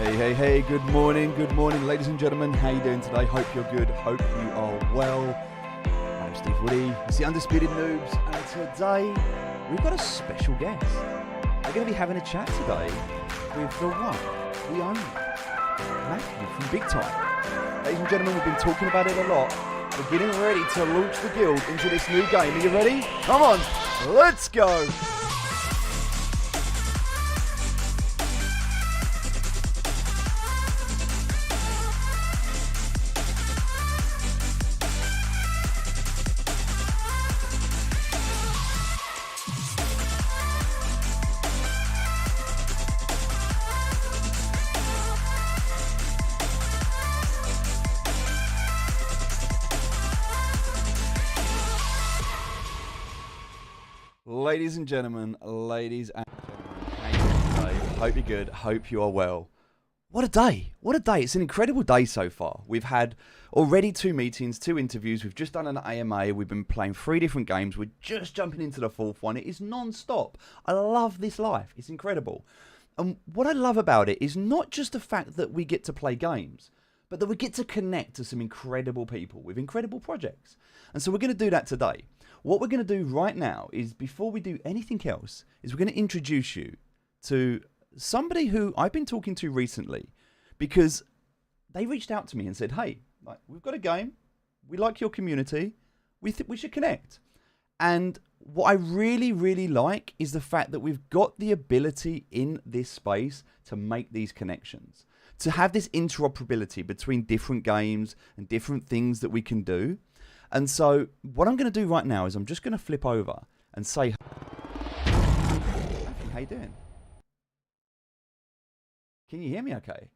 Hey, good morning, ladies and gentlemen. How you doing today? Hope you're good, hope you are well. I'm Steve Woody, it's the Undisputed Noobs, and today we've got a special guest. We're going to be having a chat today with the one, the only, Matthew from Big Time. Ladies and gentlemen, we've been talking about it a lot. We're getting ready to launch the guild into this new game. Are you ready? Come on, let's go! Ladies and gentlemen, how you doing today? Hope you're good, hope you are well. What a day, it's an incredible day so far. We've had already 2 meetings, 2 interviews, we've just done an AMA, we've been playing 3 different games, we're just jumping into the 4th one. It is non-stop. I love this life, it's incredible. And what I love about it is not just the fact that we get to play games, but that we get to connect to some incredible people with incredible projects. And so we're going to do that today. What we're going to do right now is, before we do anything else, is we're going to introduce you to somebody who I've been talking to recently, because they reached out to me and said, hey, we've got a game, we like your community, we think we should connect. And what I really like is the fact that we've got the ability in this space to make these connections, to have this interoperability between different games and different things that we can do. And so what I'm going to do right now is I'm just going to flip over and say, how you doing? Can you hear me okay?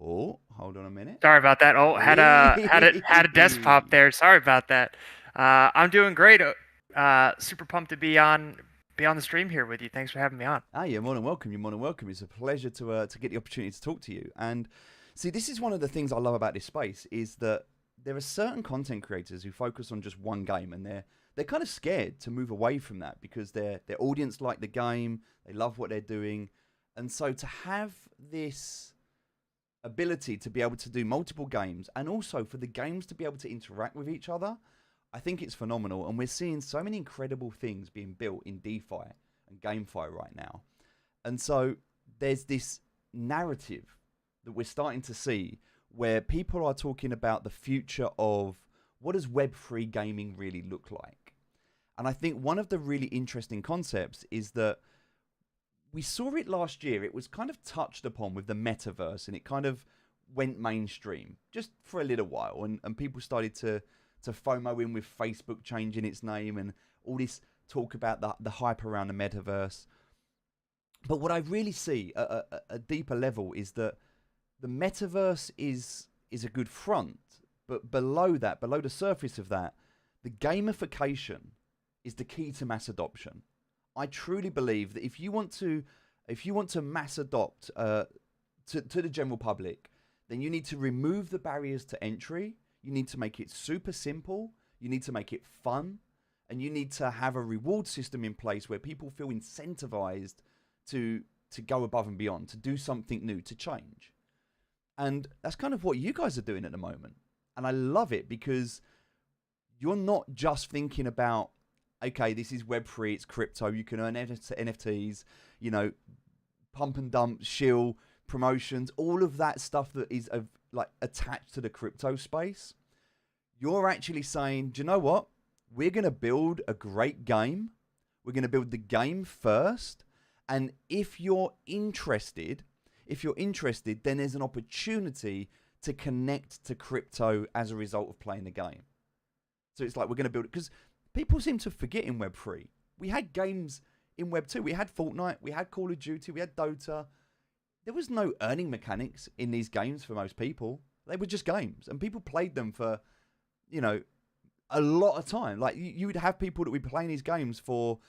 Oh, hold on a minute. Sorry about that. Oh, had a desk pop there. Sorry about that. I'm doing great. Super pumped to be on the stream here with you. Thanks for having me on. You're more than welcome. You're more than welcome. It's a pleasure to get the opportunity to talk to you. And see, this is one of the things I love about this space, is that there are certain content creators who focus on just one game, and they're kind of scared to move away from that because their audience like the game, they love what they're doing. And so to have this ability to be able to do multiple games, and also for the games to be able to interact with each other, I think it's phenomenal. And we're seeing so many incredible things being built in DeFi and GameFi right now. And so there's this narrative that we're starting to see where people are talking about the future of what does Web3 gaming really look like. And I think one of the really interesting concepts is that we saw it last year. It was kind of touched upon with the metaverse, and it kind of went mainstream just for a little while. And people started to FOMO in with Facebook changing its name and all this talk about the hype around the metaverse. But what I really see at a deeper level is that the metaverse is a good front, but below that, below the surface of that, the gamification is the key to mass adoption. I truly believe that if you want to mass adopt to the general public, then you need to remove the barriers to entry. You need to make it super simple. You need to make it fun, and you need to have a reward system in place where people feel incentivized to go above and beyond, to do something new, to change. And that's kind of what you guys are doing at the moment. And I love it because you're not just thinking about, okay, this is Web3, it's crypto, you can earn NFTs, pump and dump, shill, promotions, all of that stuff that is attached to the crypto space. You're actually saying, do you know what? We're going to build a great game. We're going to build the game first. And if you're interested, then there's an opportunity to connect to crypto as a result of playing the game. So it's like, we're going to build it, because people seem to forget in Web3. We had games in Web2. We had Fortnite, we had Call of Duty, we had Dota. There was no earning mechanics in these games for most people. They were just games, and people played them for, a lot of time. Like, you would have people that would be playing these games for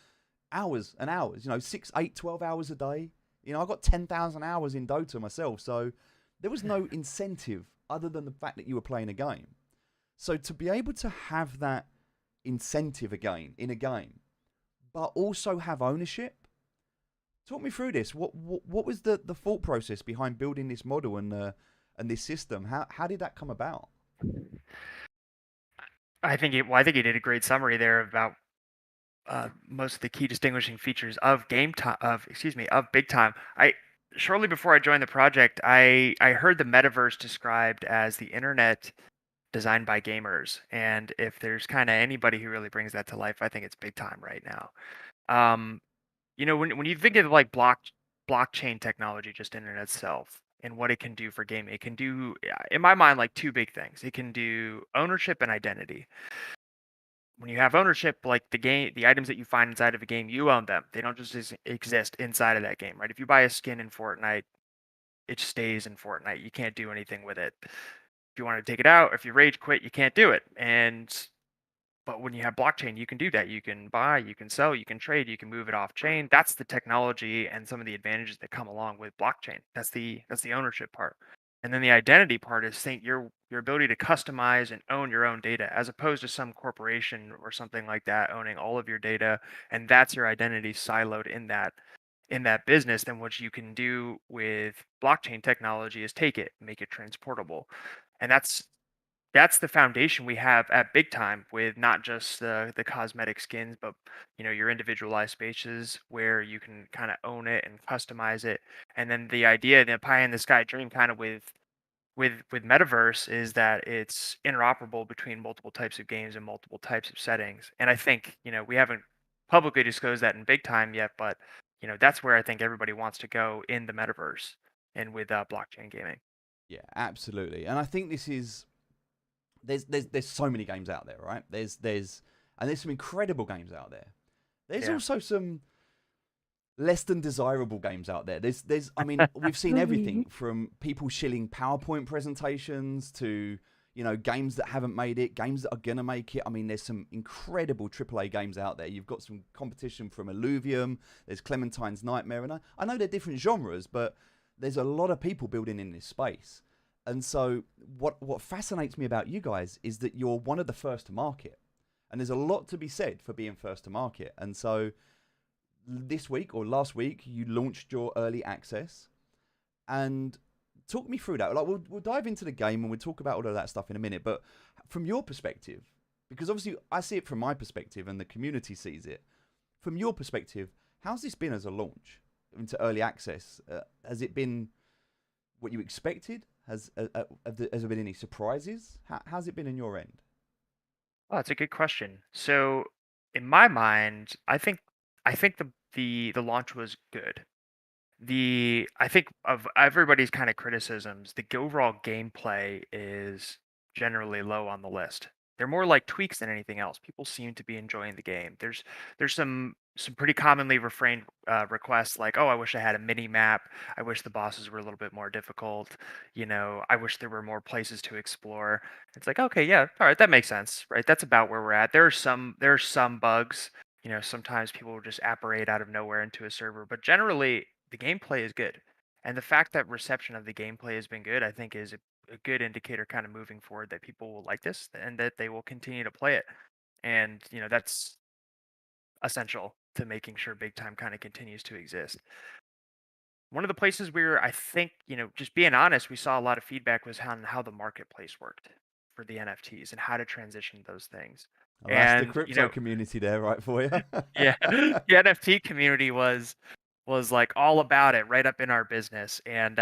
hours and hours, 6, 8, 12 hours a day. I got 10,000 hours in Dota myself, so there was no incentive other than the fact that you were playing a game. So to be able to have that incentive again in a game, but also have ownership, Talk me through this. What was the thought process behind building this model and this system? How did that come about? I think you did a great summary there about most of the key distinguishing features of game time of big time. I Shortly before I joined the project, I heard the metaverse described as the internet designed by gamers, and if there's kind of anybody who really brings that to life, I think it's big time right now. Um, when you think of like blockchain technology just in and itself and what it can do for gaming, it can do, in my mind, like two big things. It can do ownership and identity. When you have ownership, like the items that you find inside of a game, you own them. They don't just exist inside of that game, right? If you buy a skin in Fortnite, it stays in Fortnite. You can't do anything with it. If you want to take it out, if you rage quit, you can't do it. But when you have blockchain, you can do that. You can buy, you can sell, you can trade, you can move it off chain. That's the technology and some of the advantages that come along with blockchain. That's the ownership part. And then the identity part is saying your ability to customize and own your own data as opposed to some corporation or something like that owning all of your data, and that's your identity siloed in that business. Then what you can do with blockchain technology is take it, make it transportable. And that's the foundation we have at big time with not just the cosmetic skins, but your individualized spaces where you can kind of own it and customize it. And then the idea, the pie in the sky dream kind of with metaverse is that it's interoperable between multiple types of games and multiple types of settings. And I think we haven't publicly disclosed that in big time yet, but that's where I think everybody wants to go in the metaverse and with blockchain gaming. Yeah, absolutely. And I think this is there's so many games out there, right? There's some incredible games out there. There's Yeah. also some less than desirable games out there. There's I mean, we've seen everything from people shilling PowerPoint presentations to games that haven't made it, games that are gonna make it. I mean, there's some incredible AAA games out there. You've got some competition from Illuvium. There's Clementine's Nightmare, and I know they're different genres, but there's a lot of people building in this space. And so, what fascinates me about you guys is that you're one of the first to market, and there's a lot to be said for being first to market. And so, this week or last week, you launched your early access, and talk me through that. Like, we'll dive into the game and we'll talk about all of that stuff in a minute. But from your perspective, because obviously I see it from my perspective, and the community sees it from your perspective. How's this been as a launch into early access? Has it been what you expected? Has there been any surprises? How's it been in your end? Oh, that's a good question. So, in my mind, I think the launch was good. I think of everybody's kind of criticisms, the overall gameplay is generally low on the list. They're more like tweaks than anything else. People seem to be enjoying the game. There's some pretty commonly refrained requests like, "Oh, I wish I had a mini map. I wish the bosses were a little bit more difficult. I wish there were more places to explore." It's like, okay, yeah, all right, that makes sense, right? That's about where we're at. There are some bugs. Sometimes people will just apparate out of nowhere into a server, but generally the gameplay is good. And the fact that reception of the gameplay has been good, I think, is a good indicator kind of moving forward that people will like this and that they will continue to play it. And, that's essential to making sure big time kind of continues to exist. One of the places where I think, just being honest, we saw a lot of feedback was on how the marketplace worked for the NFTs and how to transition those things. Oh, that's the And, crypto community there, right for you. yeah, the NFT community was like all about it right up in our business. And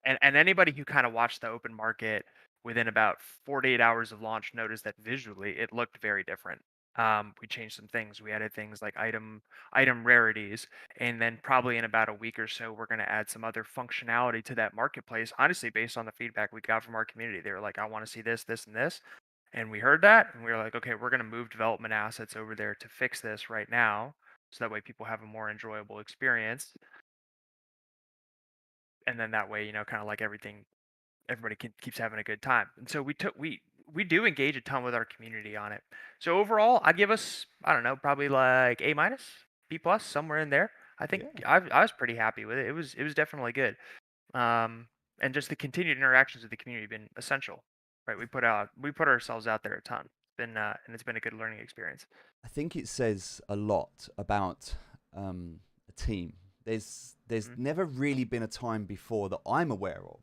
anybody who kind of watched the open market within about 48 hours of launch noticed that visually it looked very different. We changed some things. We added things like item rarities, and then probably in about a week or so, we're going to add some other functionality to that marketplace. Honestly, based on the feedback we got from our community, they were like, "I want to see this, this, and this." And we heard that, and we were like, "Okay, we're going to move development assets over there to fix this right now, so that way people have a more enjoyable experience." And then that way, kind of like everybody keeps having a good time. And so we do engage a ton with our community on it. So overall, I'd give us, I don't know, probably like A minus, B plus, somewhere in there. I think Yeah. I was pretty happy with it. It was definitely good. Um, and just the continued interactions with the community have been essential, right? We put ourselves out there a ton. And it's been a good learning experience. I think it says a lot about a team There's Mhm. never really been a time before that I'm aware of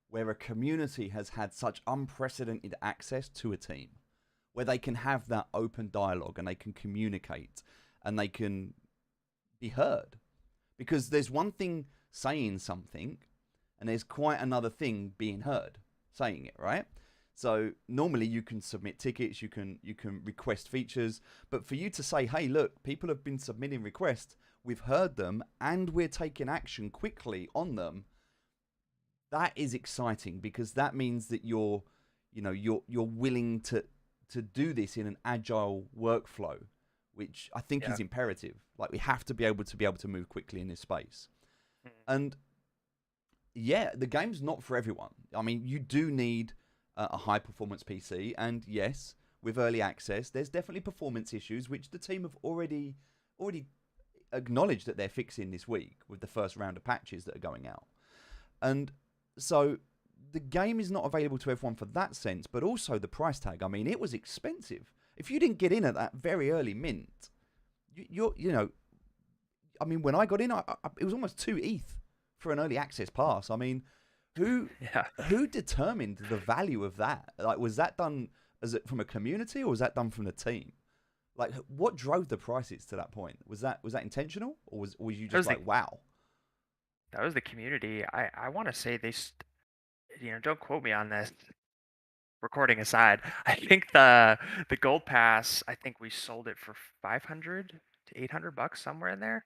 where a community has had such unprecedented access to a team, where they can have that open dialogue and they can communicate and they can be heard. Because there's one thing saying something, and there's quite another thing being heard saying it, right? So normally you can submit tickets, you can request features, but for you to say, "Hey, look, people have been submitting requests, we've heard them, and we're taking action quickly on them," that is exciting because that means that you're willing to do this in an agile workflow, which I think Yeah. is imperative. Like we have to be able to move quickly in this space. Mhm. And yeah, the game's not for everyone. I mean, you do need a high performance PC, and yes, with early access, there's definitely performance issues which the team have already acknowledged that they're fixing this week with the first round of patches that are going out. And so the game is not available to everyone for that sense, but also the price tag. I mean, it was expensive. If you didn't get in at that very early mint, you're I mean, when I got in, it was almost 2 ETH for an early access pass. I mean, who Yeah. who determined the value of that? Like, was that done as it from a community or was that done from the team? Like, what drove the prices to that point? Was that intentional or was you That just was the like, wow? that was the community. I want to say don't quote me on this. Recording aside, I think the gold pass, I think we sold it for 500 to $800 somewhere in there.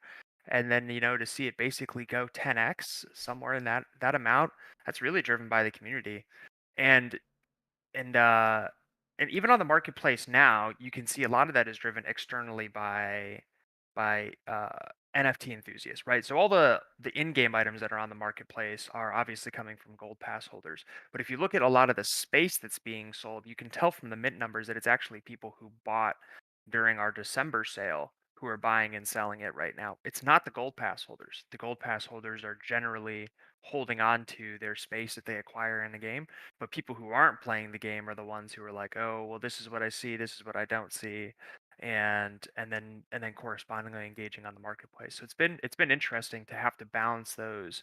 And then, to see it basically go 10x somewhere in that amount, that's really driven by the community. And and uh and even on the marketplace now, you can see a lot of that is driven externally by NFT enthusiasts, right? So all the in-game items that are on the marketplace are obviously coming from gold pass holders. But if you look at a lot of the space that's being sold, you can tell from the mint numbers that it's actually people who bought during our December sale who are buying and selling it right now. It's not the gold pass holders. The gold pass holders are generally holding on to their space that they acquire in the game, but people who aren't playing the game are the ones who are like, "Oh, well, this is what I see, this is what I don't see," and then correspondingly engaging on the marketplace. So it's been interesting to have to balance those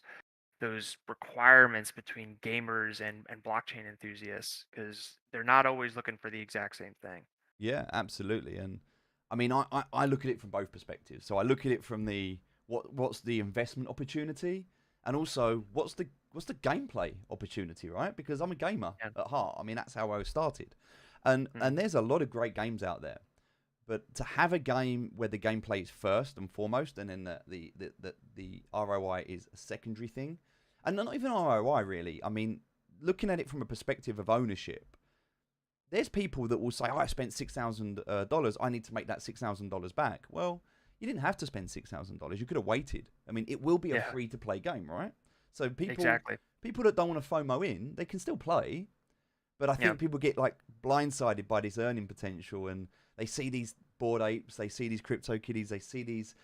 requirements between gamers and blockchain enthusiasts because they're not always looking for the exact same thing. Yeah, absolutely. And I mean, I look at it from both perspectives. So I look at it from the what's the investment opportunity, and also what's the gameplay opportunity, right? Because I'm a gamer Yeah. at heart. I mean, that's how I started, and Mhm. there's a lot of great games out there. But to have a game where the gameplay is first and foremost, and then the ROI is a secondary thing, and not even ROI really. I mean, looking at it from a perspective of ownership, there's people that will say, oh, I spent $6,000. I need to make that $6,000 back. Well, you didn't have to spend $6,000. You could have waited. I mean, it will be a Yeah, free to play game, right? So exactly. people that don't want to FOMO in, they can still play. But I Yeah. think people get like blindsided by this earning potential, and they see these bored apes, they see these crypto kitties, they see these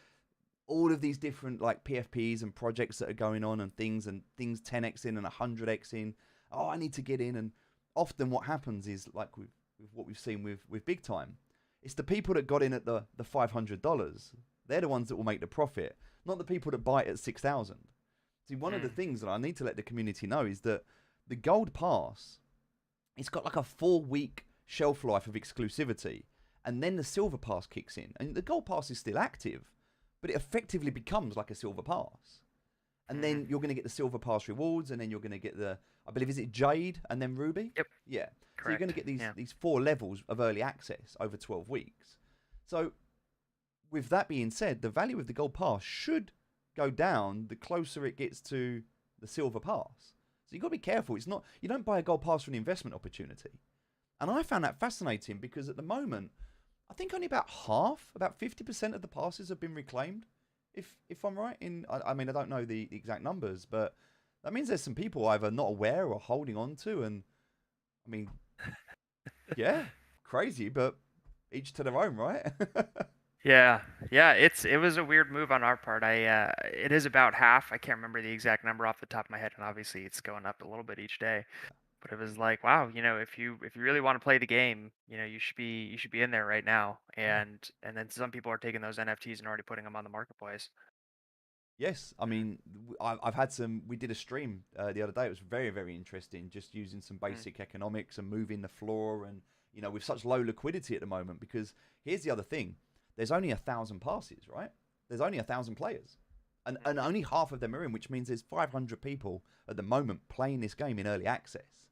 all of these different like PFPs and projects that are going on and things 10x in and 100x in. Oh, I need to get in. And often what happens is like with what we've seen with big time, it's the people that got in at the $500. They're the ones that will make the profit, not the people that buy it at 6,000. See, one of the Mm. things that I need to let the community know is that the gold pass, it's got like a 4 week shelf life of exclusivity, and then the silver pass kicks in, and the gold pass is still active, but it effectively becomes like a silver pass. And Mhm. then you're going to get the silver pass rewards, and then you're going to get I believe, is it Jade and then Ruby? Yep. Yeah. So you're going to Correct. get these Yeah. these 4 levels of early access over 12 weeks. So with that being said, the value of the gold pass should go down the closer it gets to the silver pass. So you've got to be careful. It's not You don't buy a gold pass for an investment opportunity. And I found that fascinating because at the moment, I think only about 50% of the passes have been reclaimed. If I'm right I mean, I don't know the exact numbers, but that means there's some people either not aware or holding on to. And I mean, yeah, crazy, but each to their own, right? Yeah, yeah, it was a weird move on our part. It is about half. I can't remember the exact number off the top of my head, and obviously it's going up a little bit each day. But it was like, wow, if you really want to play the game, you should be in there right now. Yeah. And then some people are taking those NFTs and already putting them on the marketplace. Yes, I mean, I've had some. We did a stream the other day. It was very, very interesting. Just using some Mm. basic economics and moving the floor, and with such low liquidity at the moment. Because here's the other thing: there's only 1,000 passes, right? There's only 1,000 players, and Mhm. only half of them are in, which means there's 500 people at the moment playing this game in early access.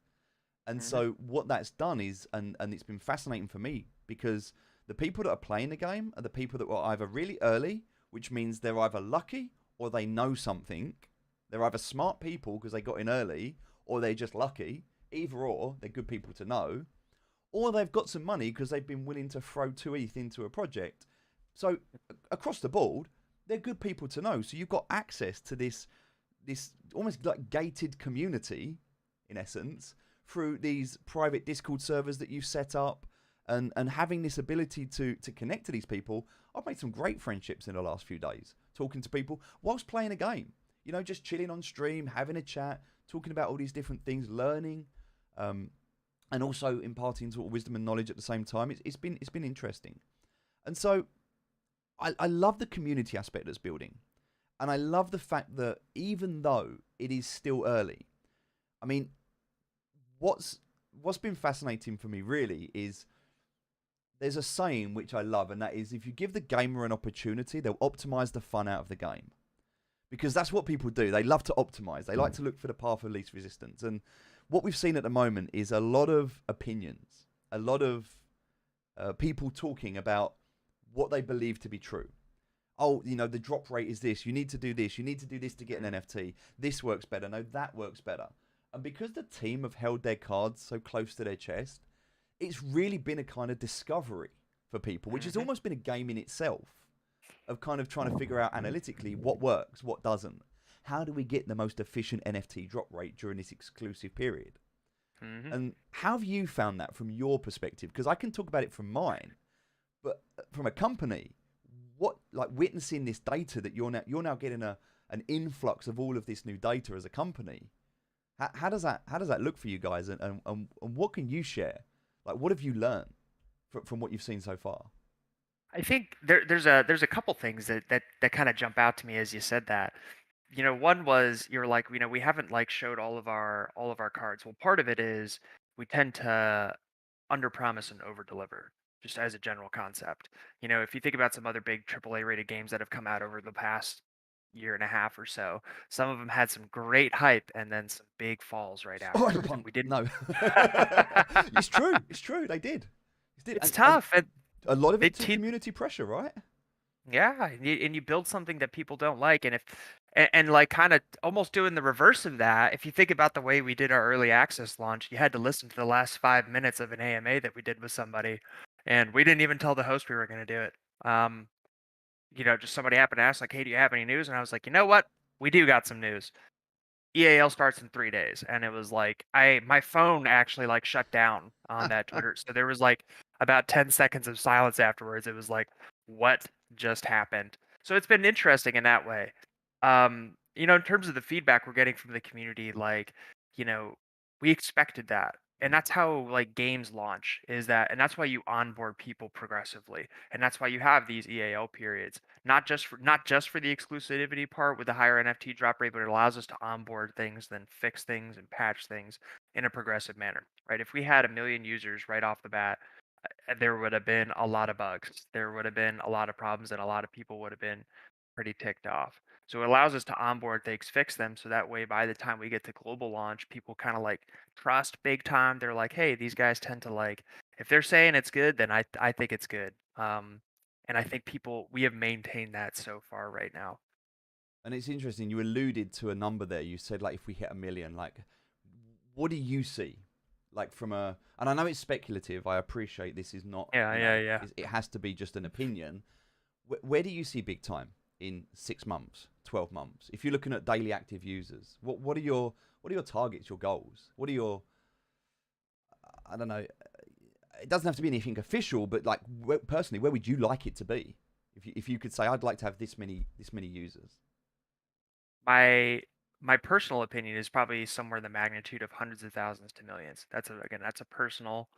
And Mhm. so what that's done is, and it's been fascinating for me because the people that are playing the game are the people that were either really early, which means they're either lucky or they know something. They're either smart people because they got in early, or they're just lucky. Either or, they're good people to know. Or they've got some money because they've been willing to throw 2 ETH into a project. So across the board, they're good people to know. So you've got access to this almost like gated community, in essence, through these private Discord servers that you've set up, and having this ability to connect to these people. I've made some great friendships in the last few days, talking to people whilst playing a game. Just chilling on stream, having a chat, talking about all these different things, learning, and also imparting sort of wisdom and knowledge at the same time. It's been interesting, and so I love the community aspect that's building. And I love the fact that even though it is still early, I mean, what's been fascinating for me really is there's a saying which I love, and that is if you give the gamer an opportunity, they'll optimize the fun out of the game. Because that's what people do. They love to optimize. They like to look for the path of least resistance. And what we've seen at the moment is a lot of opinions, a lot of people talking about what they believe to be true. Oh, the drop rate is this. You need to do this. You need to do this to get an Mhm. NFT. This works better. No, that works better. And because the team have held their cards so close to their chest, it's really been a kind of discovery for people, which has Mhm. almost been a game in itself of kind of trying to figure out analytically what works, what doesn't. How do we get the most efficient NFT drop rate during this exclusive period? Mhm. And how have you found that from your perspective? Because I can talk about it from mine, but from a company, what like witnessing this data that you're now getting an influx of all of this new data as a company. How does that look for you guys, and what can you share? Like, what have you learned from what you've seen so far? I think there's a couple things that kind of jump out to me as you said that. One was you're like, we haven't like showed all of our cards. Well, part of it is we tend to underpromise and overdeliver, just as a general concept. If you think about some other big AAA rated games that have come out over the past year and a half or so, some of them had some great hype and then some big falls right afterwards, and Cyberpunk, we didn't. no. It's true. It's true. They did. It did, It's and tough, and a lot of they it to te- community pressure, right? yeah, and you build something that people don't like, and if and like kind of almost doing the reverse of that. If you think about the way we did our early access launch, you had to listen to the last 5 minutes of an AMA that we did with somebody, and we didn't even tell the host we were going to do it. Just somebody happened to ask like, "Hey, do you have any news?" And I was like, "You know what? We do got some news. EAL starts in 3 days," and it was like my phone actually like shut down on that Twitter. So there was like about 10 seconds of silence afterwards. It was like, what just happened? So it's been interesting in that way. In terms of the feedback we're getting from the community, like, you know, we expected that. And that's how like games launch is that, and that's why you onboard people progressively. And that's why you have these EAL periods. Not just for the exclusivity part with the higher NFT drop rate, but it allows us to onboard things, then fix things and patch things in a progressive manner. Right? If we had 1 million users right off the bat, there would have been a lot of bugs. There would have been a lot of problems, and a lot of people would have been pretty ticked off. So it allows us to onboard things, fix them, so that way by the time we get to global launch, people kind of like trust big time. They're like, hey, these guys tend to like, if they're saying it's good, then I think it's good. And I think we have maintained that so far right now. And it's interesting. You alluded to a number there. You said like if we hit 1 million, like what do you see? Like and I know it's speculative. I appreciate this is not, Yeah, yeah, yeah. it has to be just an opinion. Where do you see big time in 6 months, 12 months? If you're looking at daily active users, what are your targets, your goals? What are your, I don't know. It doesn't have to be anything official, but like personally, where would you like it to be? If you could say, I'd like to have this many users. My my personal opinion is probably somewhere in the magnitude of hundreds of thousands to millions. That's a personal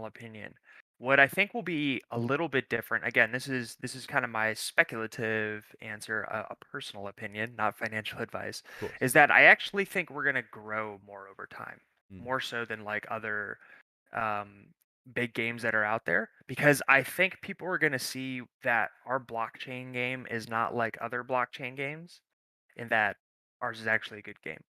opinion. What I think will be a little bit different, again, this is kind of my speculative answer, a personal opinion, not financial advice, Of course. is that I actually think we're going to grow more over time, Mm. more so than like other um, big games that are out there, because I think people are going to see that our blockchain game is not like other blockchain games, in that ours is actually a good game.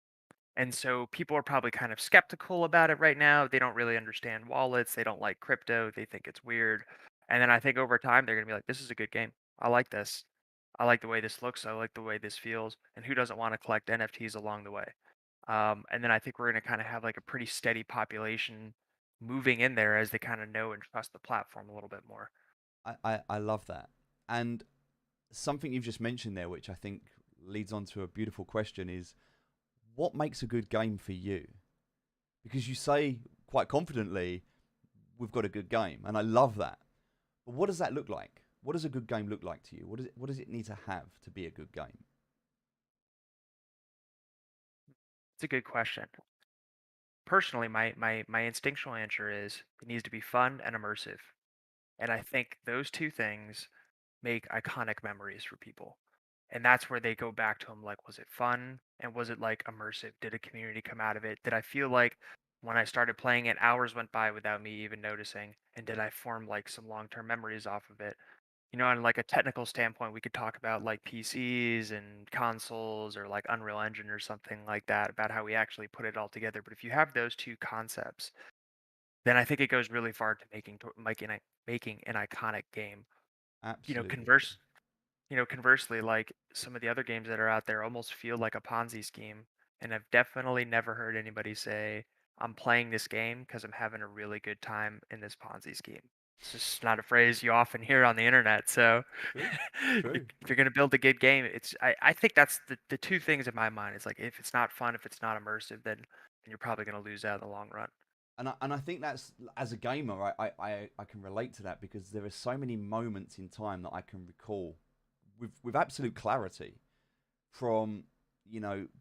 And so people are probably kind of skeptical about it right now. They don't really understand wallets. They don't like crypto. They think it's weird. And then I think over time they're going to be like, this is a good game. I like this. I like the way this looks. I like the way this feels. And who doesn't want to collect NFTs along the way? And then I think we're going to kind of have like a pretty steady population moving in there as they kind of know and trust the platform a little bit more. I love that. And something you've just mentioned there, which I think leads on to a beautiful question, is what makes a good game for you? Because you say quite confidently, we've got a good game, and I love that. But what does that look like? What does a good game look like to you? What does it need to have to be a good game? It's a good question. Personally, my instinctual answer is it needs to be fun and immersive. And I think those two things make iconic memories for people. And that's where they go back to them like, was it fun? And was it like immersive? Did a community come out of it? Did I feel like when I started playing it, hours went by without me even noticing? And did I form like some long term memories off of it? On like a technical standpoint, we could talk about like PCs and consoles or like Unreal Engine or something like that about how we actually put it all together. But if you have those two concepts, then I think it goes really far to making an iconic game. You know, Absolutely. converse conversely, like some of the other games that are out there almost feel like a Ponzi scheme. And I've definitely never heard anybody say, I'm playing this game because I'm having a really good time in this Ponzi scheme. It's just not a phrase you often hear on the internet. So True. if True. you're going to build a good game, I think that's the two things in my mind. It's like if it's not fun, if it's not immersive, then you're probably going to lose out in the long run. And I think that's, as a gamer, I can relate to that because there are so many moments in time that I can recall with absolute clarity from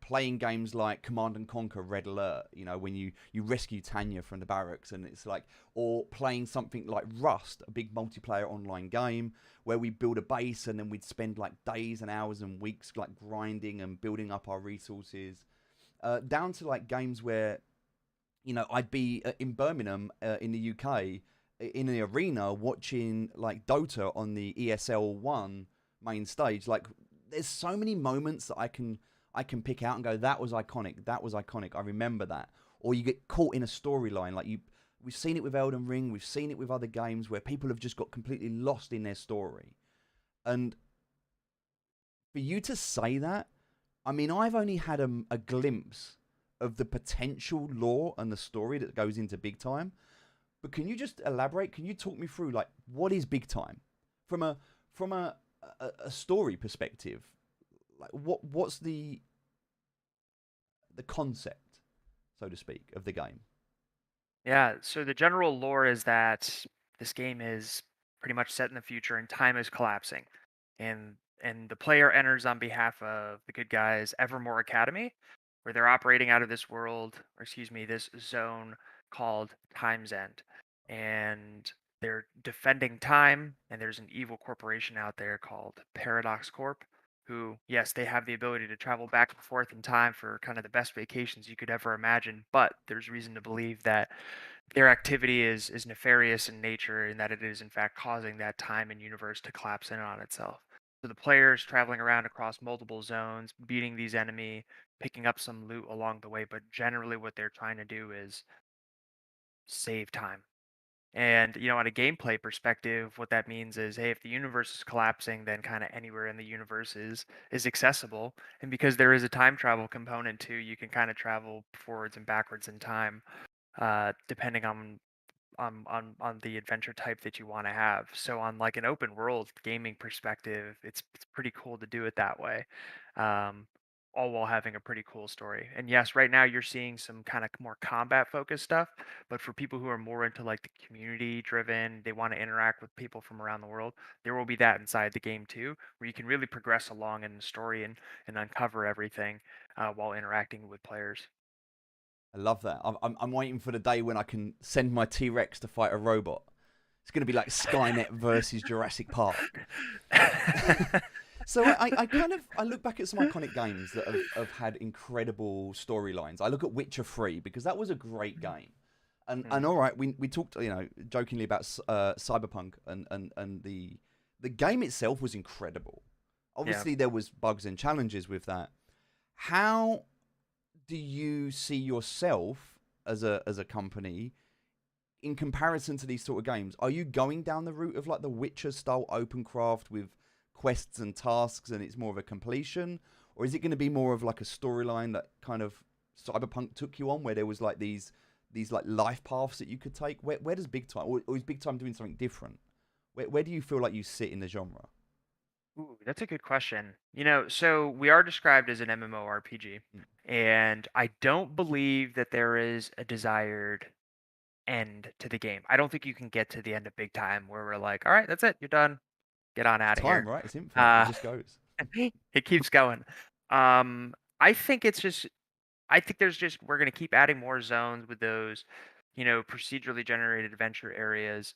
playing games like Command and Conquer Red Alert, when you rescue Tanya from the barracks, and it's like, or playing something like Rust, a big multiplayer online game where we build a base and then we'd spend like days and hours and weeks like grinding and building up our resources, down to like games where I'd be in Birmingham, in the UK, in the arena watching like Dota on the ESL 1 main stage. Like, there's so many moments that I can pick out and go, that was iconic. That was iconic. I remember that. Or you get caught in a storyline, like we've seen it with Elden Ring. We've seen it with other games where people have just got completely lost in their story. And for you to say that, I mean, I've only had a glimpse of the potential lore and the story that goes into Big Time. But can you just elaborate? Can you talk me through like what is Big Time from a story perspective? Like what's the concept, so to speak, of the game? Yeah, so the general lore is that this game is pretty much set in the future and time is collapsing. And the player enters on behalf of the good guys Evermore Academy, where they're operating out of this world, or excuse me, this zone called Time's End. And they're defending time, and there's an evil corporation out there called Paradox Corp, who, yes, they have the ability to travel back and forth in time for kind of the best vacations you could ever imagine, but there's reason to believe that their activity is nefarious in nature and that it is in fact causing that time and universe to collapse in on itself. So the players traveling around across multiple zones, beating these enemy, picking up some loot along the way, but generally what they're trying to do is save time. And on a gameplay perspective, what that means is, hey, if the universe is collapsing, then kind of anywhere in the universe is accessible. And because there is a time travel component too, you can kind of travel forwards and backwards in time, depending on the adventure type that you want to have. So on like an open world gaming perspective, it's pretty cool to do it that way. Um, all while having a pretty cool story. And yes, right now you're seeing some kind of more combat focused stuff, but for people who are more into like the community driven, they want to interact with people from around the world, there will be that inside the game too, where you can really progress along in the story and uncover everything while interacting with players. I love that. I'm waiting for the day when I can send my T Rex to fight a robot. It's going to be like Skynet versus Jurassic Park. So I kind of I look back at some iconic games that have had incredible storylines. I look at Witcher 3 because that was a great game. And all right, we talked, you know, jokingly about Cyberpunk and the game itself was incredible. Obviously there was bugs and challenges with that. How do you see yourself as a company in comparison to these sort of games? Are you going down the route of like the Witcher style open craft with quests and tasks and it's more of a completion, or is it going to be more of like a storyline that kind of Cyberpunk took you on, where there was like these like life paths that you could take? Where does Big Time, or is Big Time doing something different? Where do you feel like you sit in the genre? Ooh, that's a good question. You know, so we are described as an MMORPG, Mm. and I don't believe that there is a desired end to the game. I don't think you can get to the end of Big Time where we're like, all right, that's it, you're done, get on It's out of time, here. right? It's infinite. It Uh, just goes. it keeps going. I think it's just, I think there's just, we're going to keep adding more zones with those, you know, procedurally generated adventure areas,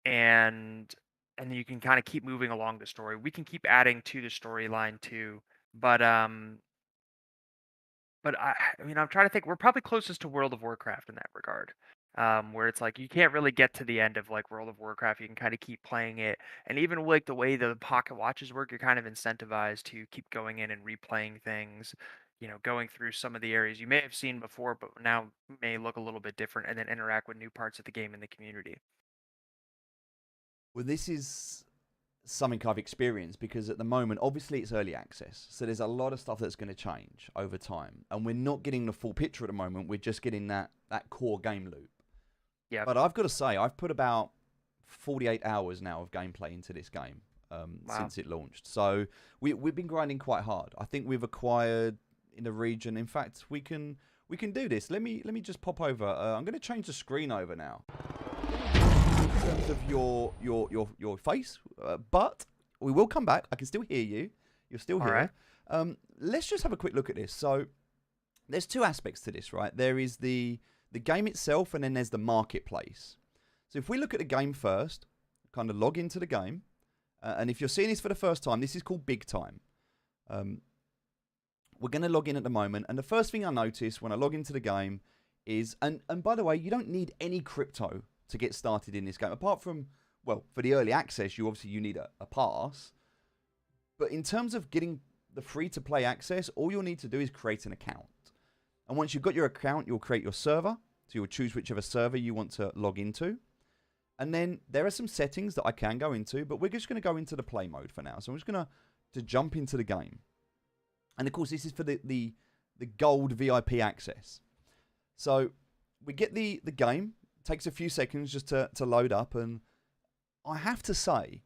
and and you can kind of keep moving along the story. We can keep adding to the storyline too, but um, but I mean, I'm trying to think. We're probably closest to World of Warcraft in that regard, where it's like you can't really get to the end of like World of Warcraft. You can kind of keep playing it, and even with like the way the pocket watches work, you're kind of incentivized to keep going in and replaying things. You know, going through some of the areas you may have seen before, but now may look a little bit different, and then interact with new parts of the game in the community. Well, this is something I've experienced because at the moment, obviously, it's early access. So there's a lot of stuff that's going to change over time. And we're not getting the full picture at the moment. We're just getting that core game loop. Yep. But I've got to say, I've put about 48 hours now of gameplay into this game Wow. since it launched. So we've been grinding quite hard. I think we've acquired in the region. In fact, we can do this. Let me just pop over. I'm going to change the screen over now in terms of your face, but we will come back. I can still hear you. You're still All right. here. Let's just have a quick look at this. So there's two aspects to this, right? There is the game itself, and then there's the marketplace. So if we look at the game first, kind of log into the game, and if you're seeing this for the first time, this is called Big Time. We're going to log in at the moment, and the first thing I notice when I log into the game is, and by the way, you don't need any crypto to get started in this game, apart from, well, for the early access, you need a pass. But in terms of getting the free-to-play access, all you'll need to do is create an account. And once you've got your account, you'll create your server. So you'll choose whichever server you want to log into. And then there are some settings that I can go into, but we're just going to go into the play mode for now. So I'm just going to jump into the game. And of course, this is for the gold VIP access. So we get the game. It takes a few seconds just to load up. And I have to say,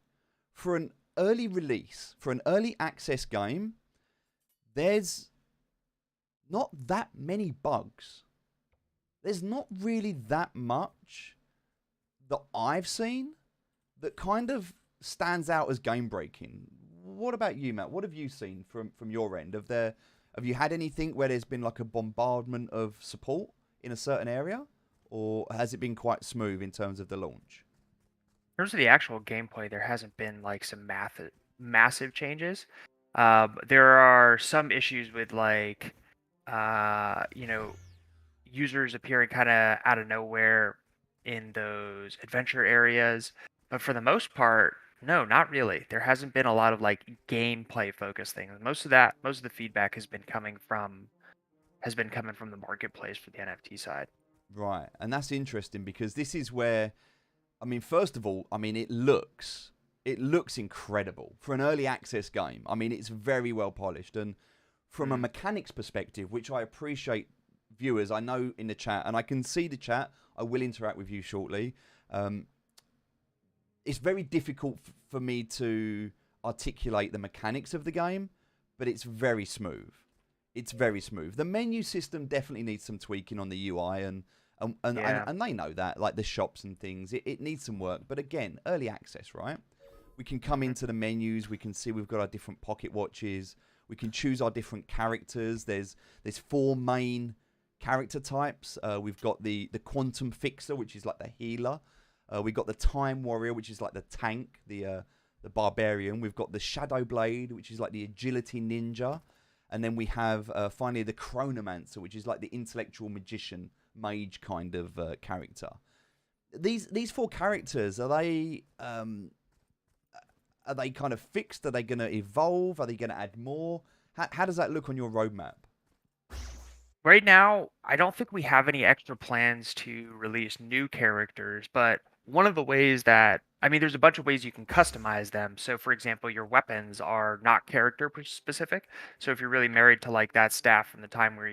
for an early release, for an early access game, there's not that many bugs. There's not really that much that I've seen that kind of stands out as game breaking. What about you, Matt? What have you seen from your end? Have you had anything where there's been like a bombardment of support in a certain area, or has it been quite smooth in terms of the launch? In terms of the actual gameplay, there hasn't been like some massive changes. There are some issues with like, you know, users appearing kind of out of nowhere in those adventure areas, but for the most part, no, not really. There hasn't been a lot of like gameplay focused things. Most of the feedback has been coming from the marketplace for the NFT side. Right, and that's interesting because this is where, I mean, first of all, I mean, it looks incredible for an early access game. I mean, it's very well polished, and from a Mm. mechanics perspective, which I appreciate, viewers, I know in the chat, and I can see the chat. I will interact with you shortly. It's very difficult for me to articulate the mechanics of the game, but it's very smooth. It's very smooth. The menu system definitely needs some tweaking on the UI, Yeah. and they know that, like the shops and things. It needs some work, but again, early access, right? We can come Mhm. into the menus. We can see we've got our different pocket watches. We can choose our different characters. There's four main character types. We've got the quantum fixer, which is like the healer. We got the Time Warrior, which is like the tank, the barbarian. We've got the Shadow Blade, which is like the agility ninja, and then we have finally the Chronomancer, which is like the intellectual magician, mage kind of character. These four characters, are they kind of fixed? Are they going to evolve? Are they going to add more? How does that look on your roadmap? Right now, I don't think we have any extra plans to release new characters, but one of the ways that, I mean, there's a bunch of ways you can customize them. So, for example, your weapons are not character specific. So, if you're really married to like that staff from the time where